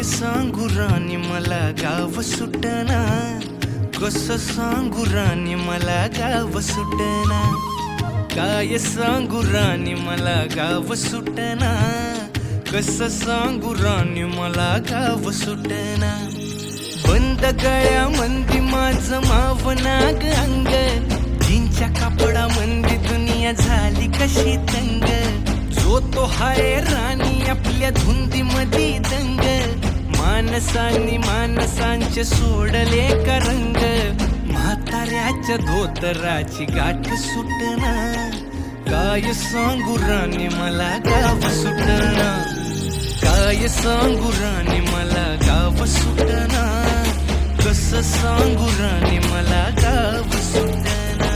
सांगू राणी मला गाव सुटना, कसं सांगू राणी मला गाव सुटना, काय सांगू राणी मला गाव सुटना, कसं सांगू राणी मला गाव सुटना. बंद गळ्या मंदी माझं मावनाग अंग, जीनच्या कापडा मंदी दुनिया झाली कशी तंग. जो तो हाय राणी आपल्या धुंदी मधी दंग, माणसांनी माणसांचे सोडले का रंग. म्हाताऱ्याच्या धोतराची गाठ सुटना, काय सांगू राणी मला गाव सुटना, काय सांगू राणी मला गाव सुटना, कसं सांगू राणी मला गाव सुटना.